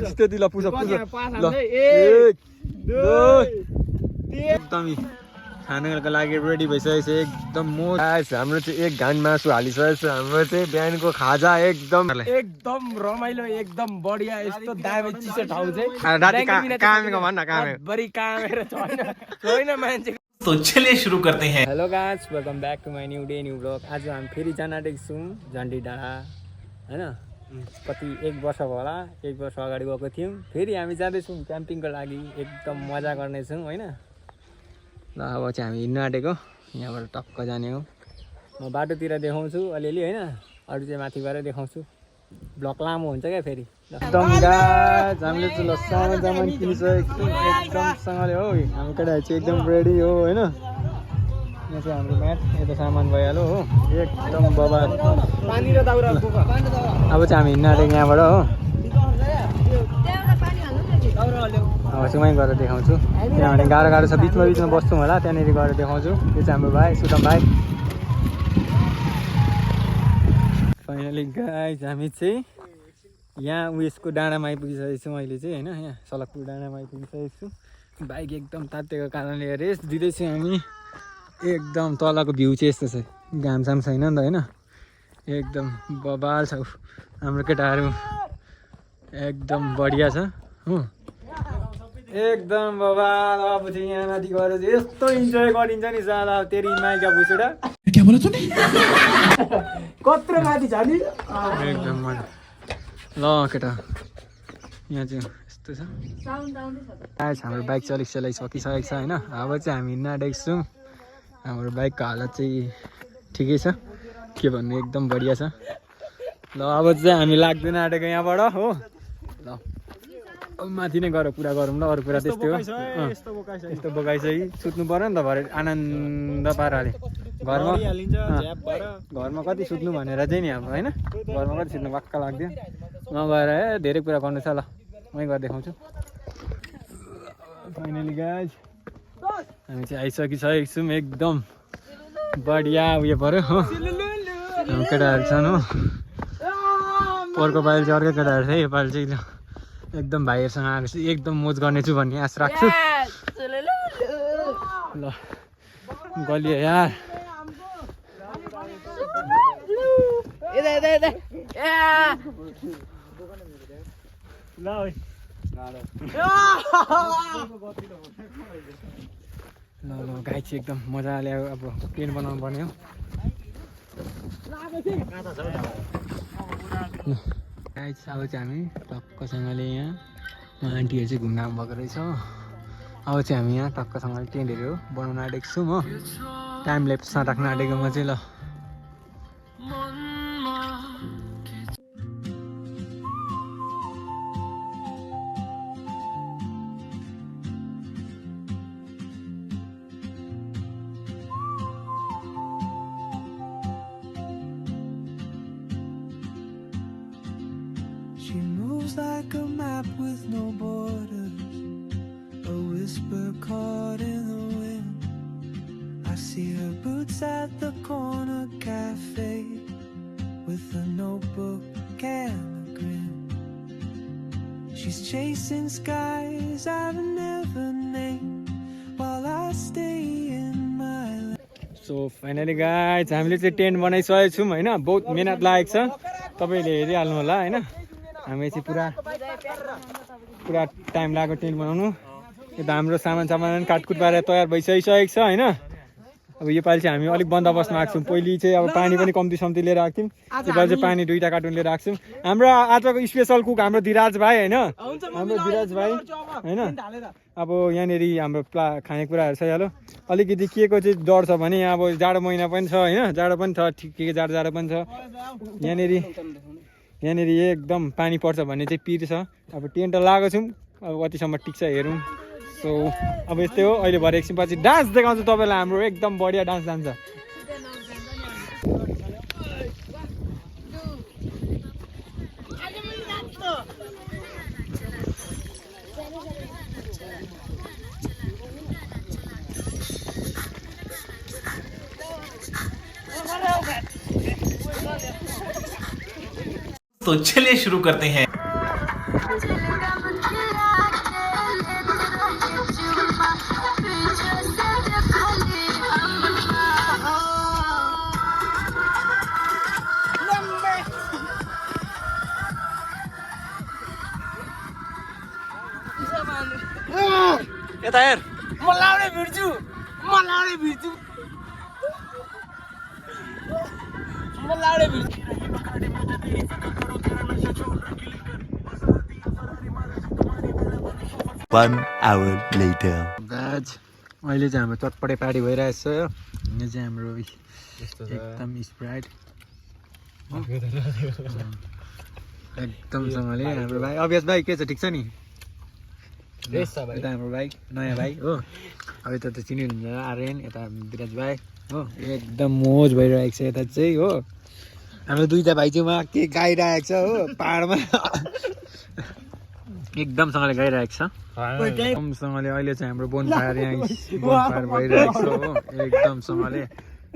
त्यति ल पुस ल 1 2 एकदम खानाको लागि रेडी भइसकेको छ एकदम मोज हाम्रो चाहिँ 1 घान मासु हालिसकेको छ हाम्रो चाहिँ बिहानको खाजा एकदम रमाइलो एकदम बढिया यस्तो दामी चिसो ठाउँ चाहिँ राति कामेको भन्न कामे बरी कामेर छैन मान्छे। तो चलिए शुरू करते हैं। Hello guys, welcome back to my new day new blog. आज हामी फेरि जान आँटेको छौँ झन्डी डाँडा होइन। कति 1 वर्ष होला, 1 वर्ष अगाडि गएको थियौँ। फेरि हामी जाँदैछौँ क्याम्पिङको लागि, एकदम मजा गर्नेछौँ होइन। ल अब चाहिँ हामी हिँड्न आँटेको, यहाँबाट टक्क जाने हो। म बाटोतिर देखाउँछु अलिअलि होइन, अरू चाहिँ माथि गएर देखाउँछु। ब्लग लामो हुन्छ क्या फेरि। एकदम गाइस हामीले चाहिँ सामान किनिसकेको छौँ एकदमसँगले हो। हाम्रो केटाहरू चाहिँ एकदम रेडी हो होइन। यहाँ चाहिँ हाम्रो म्याट, यता सामान भइहाल्यो हो एकदम बबाल। पानी र दाउरा अब चाहिँ हामी हिँड्न आँटेको यहाँबाट हो। अब चाहिँ वहीँ गएर देखाउँछु, किनभने गाह्रो छ, बिचमा बस्छौँ होला, त्यहाँनिर गएर देखाउँछु। यो चाहिँ हाम्रो भाइ सुदम भाइ। फाइनली गाइस हामी चाहिँ यहाँ उयसको डाँडामा आइपुगिसकेको छौँ अहिले चाहिँ होइन। यहाँ सलकपुर डाँडामा आइपुगिसकेको छु। बाइक एकदम तातेको कारणले रेस्ट दिँदैछु हामी। एकदम तलको भ्यू चाहिँ यस्तो छ, घामसाम छैन नि त होइन। एकदम बबाल छ हाम्रो केटाहरू, एकदम बढिया छ हो एकदम बबाल। अब चाहिँ यहाँ माथि गएर चाहिँ यस्तो इन्जोय गरिन्छ नि साला तेरी माइका भुसुडा। क्या बोला तूने? कत्रो माथि छ नि एकदम मजा। ल केटा यहाँ चाहिँ यस्तो छ। आज हाम्रो बाइक चलाइसकेको छ होइन। अब चाहिँ हामी हिँड्न आँटेको छौँ। हाम्रो बाइकको हालत चाहिँ ठिकै छ, के भन्नु एकदम बढिया छ। ल अब चाहिँ हामी लाग्दैन आँटेको यहाँबाट हो। ल अब माथि नै गएर कुरा गरौँ ल, अरू कुरा त्यस्तै हो। यस्तो बोकाइसकि सुत्नु पऱ्यो नि त भरे आनन्द पाराले। घरमा कति सुत्नु भनेर चाहिँ नि हाम्रो होइन, घरमा कति सुत्नु वाक्क लाग्थ्यो। नगएर धेरै कुरा गर्नु छ। ल मै गएर देखाउँछु। फाइनली गाइस हामी चाहिँ आइसकिसकेको छौँ, एकदम बढिया उयो पऱ्यो हो। हाम्रो केटाहरू छन् हो, पोहोरको पालि चाहिँ अर्कै केटाहरू थियो, योपालि चाहिँ एकदम भाइहरूसँग आएको छु, एकदम मोज गर्नेछु भन्ने आश राख्छु। ल गलियो यार। ल गाई चाहिँ एकदम मजाले अब टेन्ट बनाउनु पर्ने हो। गाई चाहिँ अब चाहिँ हामी टक्कसँगले यहाँ आन्टीहरू चाहिँ घुम्न आउनुभएको रहेछ। अब चाहिँ हामी यहाँ टक्कसँगले टेन्टहरू बनाउन आँटेको छौँ हो। टाइम ल्याप्समा राख्न आँटेको म चाहिँ। ल She moves like a map with no borders, a whisper caught in the wind. I see her boots at the corner cafe with a notebook and a grin. She's chasing skies I've never named while I stay in my lane. So finally guys हामीले चाहिँ tent बनाइसकेको छौँ होइन। बहुत मिहिनेत लागेको छ, तपाईँले हेरिहाल्नु होला होइन। हामी चाहिँ पुरा टाइम लाग्यो टेन्ट बनाउनु। यता हाम्रो सामान काटकुट पारेर तयार भइसकिसकेको छ होइन। अब योपालि चाहिँ हामी अलिक बन्दोबस्तमा आएको छौँ। पहिले चाहिँ अब पानी पनि कम्ती सम्ती लिएर आएको थियौँ, योपालि चाहिँ पानी 2टा कार्टुन लिएर आएको छौँ। हाम्रो आजको स्पेसल कुक हाम्रो धीराज भाइ होइन, हाम्रो धीराज भाइ होइन। अब यहाँनिर हाम्रो खानेकुराहरू छ हेलो। अलिकति के को चाहिँ डर छ भने यहाँ अब जाडो महिना पनि छ होइन, जाडो पनि छ, ठिकै जाडो पनि छ। यहाँनिर एकदम पानी पर्छ भन्ने चाहिँ पिर छ। अब टेन्ट लगाएको छौँ, अब कतिसम्म टिक्छ हेरौँ। सो अब यस्तै हो। अहिले भरे एकछिनपछि डान्स देखाउँछु तपाईँलाई, हाम्रो एकदम बढिया डान्स जान्छ। तो चलिए शुरू करते हैं। यता हेर म लाउने भिड्छु One hour later. गाइज अहिले चाहिँ हाम्रो चटपटे पार्टी भइरहेछ यो यहाँ चाहिँ हाम्रो एकदम स्प्राइट एकदमसँगले हाम्रो भाइ अभ्यास भाइ के छ ठिक छ नि यता हाम्रो भाइ नयाँ भाइ हो अब यता त चिनिनुहुन्छ आर्यन यता विराज भाइ हो एकदम मोज भइरहेको छ यता चाहिँ हो हाम्रो दुईवटा भाइ चाहिँ उहाँ के गाइरहेको छ हो पाहाडमा एकदमसँगले गाइरहेको छ एकदमसँगले अहिले चाहिँ हाम्रो बोनफायर यहाँ बोनफायर भइरहेको छ हो एकदमसँगले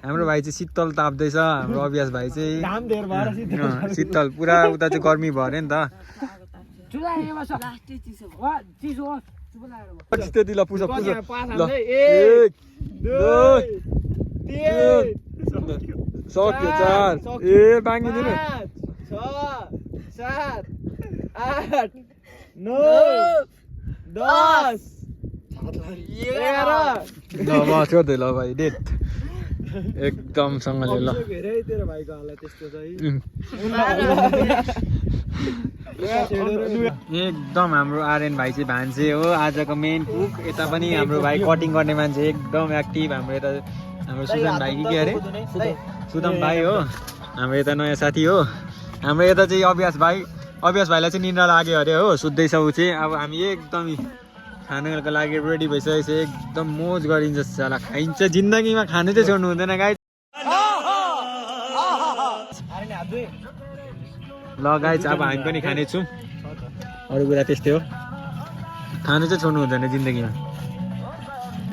हाम्रो भाइ चाहिँ शीतल ताप्दैछ हाम्रो अभ्यास भाइ चाहिँ शीतल पुरा उता चाहिँ गर्मी भयो अरे नि त त्यति ल पुस पुस ल सक्यो 4 ए बाँगिदिनु 6 7 8 9 10 11 ल बस गर्दै ल भाइ डेट एकदमसँगले ल तेरो भाइको हालत त्यस्तो चाहिँ एकदम हाम्रो आर्यन भाइ चाहिँ भान्से हो आजको मेन कुक यता पनि हाम्रो भाइ कटिङ गर्ने मान्छे एकदम एक्टिभ हाम्रो यता हाम्रो सुदम भाइ कि के अरे सुदम भाइ हो हाम्रो यता नयाँ साथी हो हाम्रो यता चाहिँ अभ्यास भाइलाई चाहिँ निन्द्रा लाग्यो अरे हो सुत्दैछ ऊ चाहिँ अब हामी एकदम खानको लागि रेडी भइसकेको छ एकदम मोज गरिन्छ साला खाइन्छ जिन्दगीमा खानु चाहिँ छोड्नु हुँदैन गाइज ल गाइज अब हामी पनि खानेछौँ अरू कुरा त्यस्तै हो खानु चाहिँ छोड्नु हुँदैन जिन्दगीमा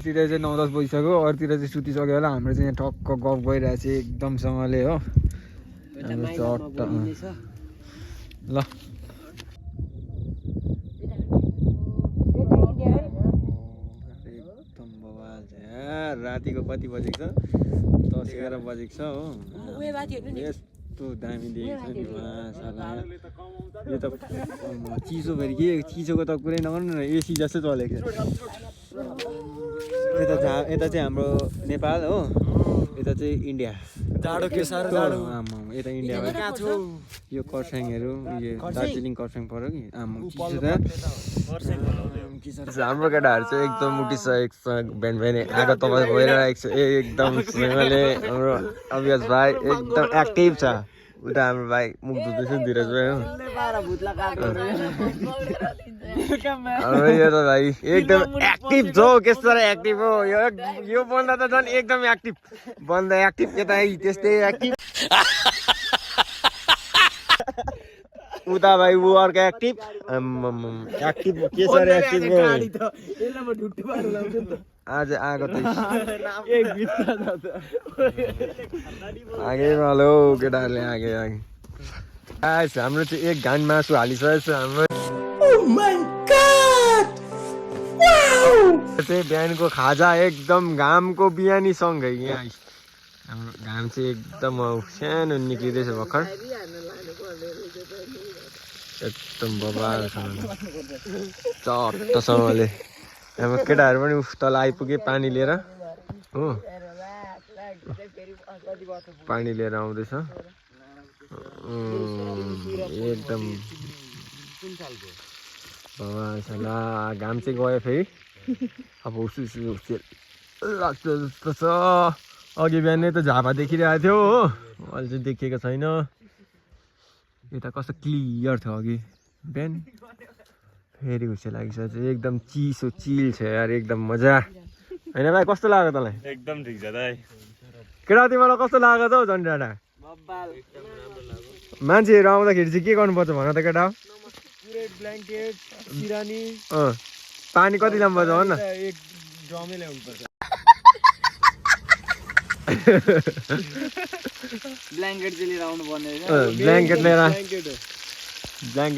तिर चाहिँ 9-10 बजिसक्यो अरूतिर चाहिँ सुतिसक्यो होला हाम्रो चाहिँ यहाँ टक्क गफ गइरहेको छ एकदमसँगले हो हाम्रो चट्ट ल एकदम बवाल छ यार रातिको कति बजेको छ 10-11 बजेको छ हो यस्तो दामी देखेको छ नि मासाला यो त चिसो फेरि के चिसोको त कुरै नगर्नु न एसी जस्तो चलेको छ यता चाहिँ हाम्रो नेपाल हो यता चाहिँ इन्डिया जाडो के साह्रो जाडो आमा यता इन्डियामा यो खरसाङहरू यो दार्जिलिङ खरसाङ पर्यो कि आमा हाम्रो केटाहरू चाहिँ एकदम उठिसकेको छ बिहान बिहानै आगो तपाईँ भइरहेको छ एकदम हाम्रो अभ्यास भाइ एकदम एक्टिभ छ उता हाम्रो भाइ मुख धुँदैछ धीरज भाइ हो हाम्रो यो त भाइ एकदम एक्टिभ छ के साह्रो एक्टिभ हो यो बन्दा त झन् एकदम एक्टिभ बन्दा एक्टिभ यता त्यस्तै एक्टिभ उता भाइ ऊ अर्को एक्टिभ एक्टिभ के साह्रो एक्टिभ हो आज आएको त आगे malo केटाहरूले आगे हाम्रो चाहिँ एक घान मासु हालिसकेको छ हाम्रो चाहिँ बिहानको खाजा एकदम घामको बिहानी सँगै यहाँ हाम्रो घाम चाहिँ एकदम सानो निक्लिँदैछ भर्खर एकदम बबालसँग चट्टसँगले हाम्रो केटाहरू पनि तल आइपुगे पानी लिएर हो पानी लिएर आउँदैछ एकदम ला घाम चाहिँ गयो फेरि अब उसु लाग्छ जस्तो छ अघि बिहानै त झापा देखिरहेको थियो हो अहिले चाहिँ देखिएको छैन यता कस्तो क्लियर थियो अघि बिहान फेरि हुसे लागिसकेको छ एकदम चिसो चिल छ यार एकदम मजा होइन भाइ कस्तो लाग्यो तँलाई एकदम ठिक छ दाइ केटा तिमीलाई कस्तो लाग्यो त हौ झन् डाँडा मान्छेहरू आउँदाखेरि चाहिँ के गर्नुपर्छ भन त केटा ब्ल्याङ्केट सिरानी पानी कति लम्बा छ भन न एक ड्रमै ल्याउनुपर्छ ब्ल्याङ्केट चाहिँ लिएर आउनु पर्ने होइन ब्ल्याङ्केट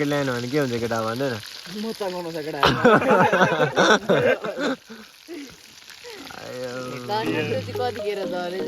ल्याएन भने के हुन्छ केटा भन्दैन म चलाउनु छ केटा कतिखेर झरे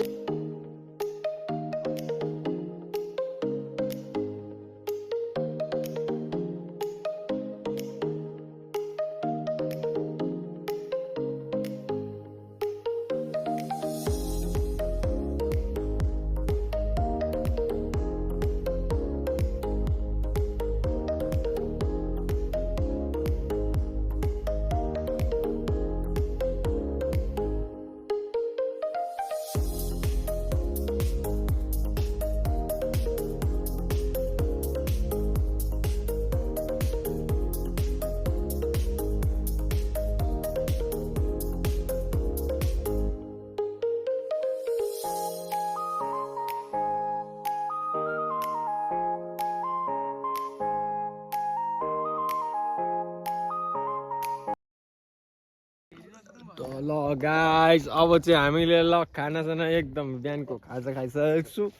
ल गाइस अब चाहिँ हामीले ल खानासाना एकदम बिहानको खाजा खाइसकेको छु।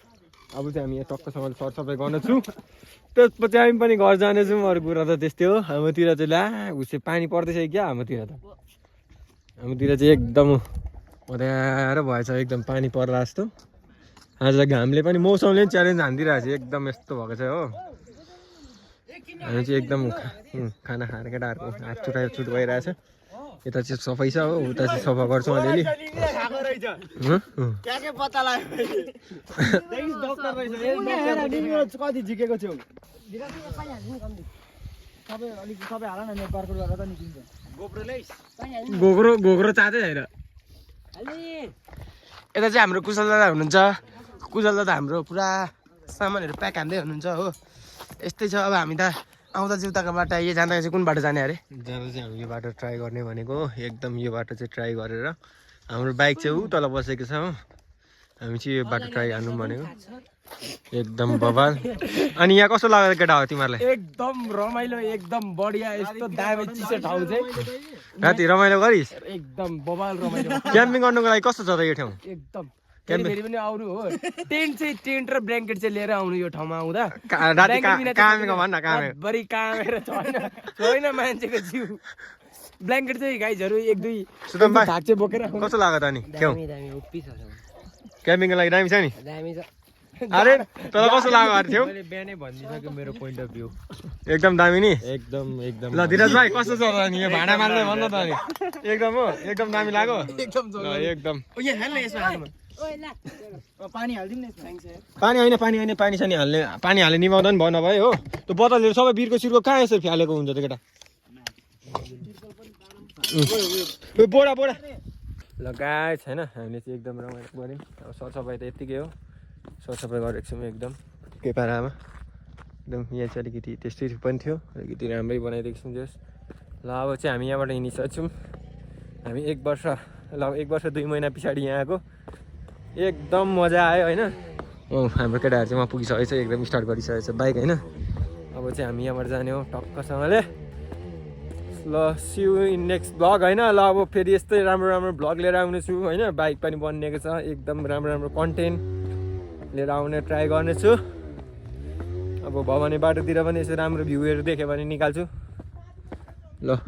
अब चाहिँ हामी यहाँ टक्कसँग सरसफाइ गर्नेछु, त्यसपछि हामी पनि घर जानेछौँ। अरू कुरा त त्यस्तै हो। हाम्रोतिर चाहिँ ला उसै पानी पर्दैछ क्या, हाम्रोतिर चाहिँ एकदम अँध्यारो भएछ, एकदम पानी पर्ला जस्तो। आज घामले पनि मौसमले पनि च्यालेन्ज हानिदिइरहेको छ, एकदम यस्तो भएको छ हो। हामी चाहिँ एकदम खाना खाएर केटाहरूको हात चुट भइरहेछ। यता चाहिँ सफाइ छ हो, उता चाहिँ सफा गर्छौँ अलिअलि। कति झिकेको छौ घोग्रो चाँदै छैन। यता चाहिँ हाम्रो कुशल दादा हुनुहुन्छ। कुशल दादा हाम्रो पुरा सामानहरू प्याक हान्दै हुनुहुन्छ हो। यस्तै छ। अब हामी त आउँदा चाहिँ उताको बाटो यो जाँदा चाहिँ कुन बाटो जाने अरे? जाँदा चाहिँ हामी यो बाटो ट्राई गर्ने भनेको, एकदम यो बाटो चाहिँ ट्राई गरेर। हाम्रो बाइक चाहिँ ऊ तल बसेको छ हो, हामी चाहिँ यो बाटो ट्राई हान्नु भनेको। एकदम बवाल। अनि यहाँ कस्तो लाग्यो केटा हो तिमीहरूलाई? एकदम रमाइलो, एकदम बढिया, यस्तो दामी चिसो ठाउँ चाहिँ राति रमाइलो गरिस्? एकदम बवाल रमाइलो। क्याम्पिङ गर्नुको लागि कस्तो छ त यो ठाउँ? एकदम फेरि पनि आउनु हो। टेन्ट र ब्ल्याङ्केट चाहिँ लिएर आउनु यो ठाउँमा आउँदा। राति कामेको भन् न, बरी कामेर छैन मान्छेको जिउ। ब्ल्याङ्केट चाहिँ गाइजहरू एक दुई भाग चाहिँ बोकेर कस्तो लाग्यो त अनि ठाउँ? दामी उप्पी छ क्याम्पिङको लागि दामी छ नि? दामी छ। अरे तँलाई कस्तो लाग्यो अरे थियो? मैले बिहानै भनिदिइसक्यो मेरो पोइन्ट अफ भ्यू। एकदम दामी नि? एकदम ल धीरज भाइ कस्तो छ त अनि यो भाँडा मार्दै भन्न त अनि? एकदम हो, एकदम दामी लाग्यो एकदम। पानी हाल्दिनु नि। पानी सानी हाल्ने निभाउँदा नि भन भाइ हो। त्यो बोतलहरू सबै बिर्को सिर्को कहाँ यसरी फ्यालेको हुन्छ त केटा? बोडा ल गाइस होइन, हामीले चाहिँ एकदम रमाइलो गऱ्यौँ। अब सरसफाइ त यत्तिकै हो, सरसफाइ गरेको छौँ एकदम के पारामा। एकदम यहाँ चाहिँ अलिकति त्यस्तै पनि थियो, अलिकति राम्रै बनाइदिएको छौँ जस। ल अब चाहिँ हामी यहाँबाट हिँडिसकेछौँ। हामी 1 वर्ष 2 महिना पछाडि यहाँ आएको। एकदम मजा आयो होइन। हाम्रो केटाहरू चाहिँ उहाँ पुगिसकेको छ, एकदम स्टार्ट गरिसकेको छ बाइक होइन। अब चाहिँ हामी यहाँबाट जाने हो टक्कसँगले। ल see you in next vlog होइन। ल अब फेरि यस्तै राम्रो भ्लग लिएर आउनेछु होइन। बाइक पनि बनिएको छ, एकदम राम्रो कन्टेन्ट लिएर आउने ट्राई गर्नेछु। अब भयो भने बाटोतिर पनि यसो राम्रो भ्यूहरू देख्यो भने निकाल्छु। ल